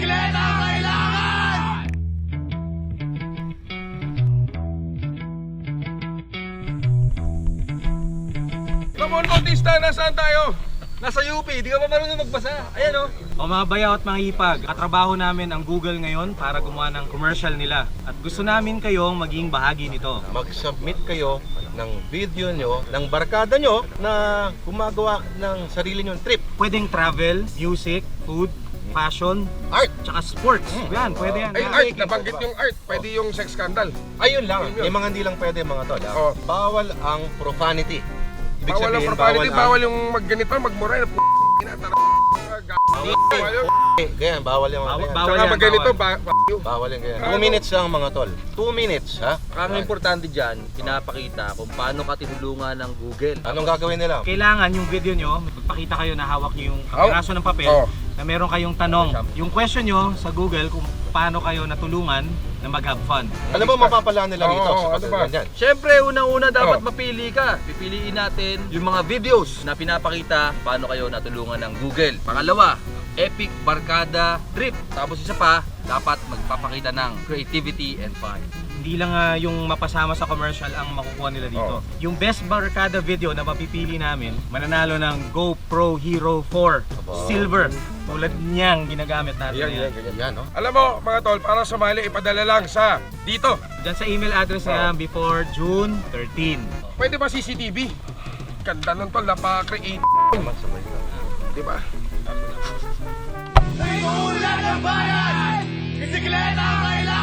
Bisikleta ang kailangan! Come on, Bautista, nasaan tayo? Nasa UP, di ka pa marunong magbasa. Ayan o. O mga bayaw at mga hipag, katrabaho namin ang Google ngayon para gumawa ng commercial nila. At gusto namin kayong maging bahagi nito. Mag-submit kayo ng video nyo, ng barkada nyo na gumagawa ng sarili nyong trip. Pwedeng travel, music, food, fashion, Art! tsaka sports. Yan, pwede yan. Ay, Yan. art, nabanggit yung art. Pwede yung sex scandal. Ayun lang, Yun. yung mga hindi lang pwede mga tol. Oo. Bawal ang profanity. Ibig Bawal ang sabihin, profanity, ang- bawal yung magganito, magmuray na bawal yun. Ganyan, bawal yung mga ganyan. Bawal Tsaka yan, magganito, bawal. Bawal yung ganyan. 2 minutes lang mga tol. 2 minutes, ha? Ang importante dyan, pinapakita kung paano ka tinulungan ng Google. Anong gagawin nila? Kailangan yung video nyo, magpakita kayo na hawak nyo yung piraso ng papel Oo. na meron kayong tanong. Yung question nyo sa Google kung paano kayo natulungan na mag-have fun. Ano ba mapapala nila rito Oo, sa ano ba? pagkaganyan? Siyempre, unang-una dapat Oh. mapili ka. Pipiliin natin yung mga videos na pinapakita paano kayo natulungan ng Google. Pangalawa, epic barkada trip. Tapos isa pa, dapat magpapakita ng creativity and fun. Hindi lang yung mapasama sa commercial ang makukuha nila dito. Oo. Yung best barkada video na mapipili namin, mananalo ng GoPro Hero 4 Silver. Tulad niyang ginagamit natin. Yan, yan. Yan, no? Alam mo, mga tol, para sumali, ipadala lang sa dito. Diyan sa email address na yan before June 13. Pwede ba CCTV? Ganda nun tol, napaka-creative. Di ba? Sa inuulan ng bayan! Bisikleta ang kailangan!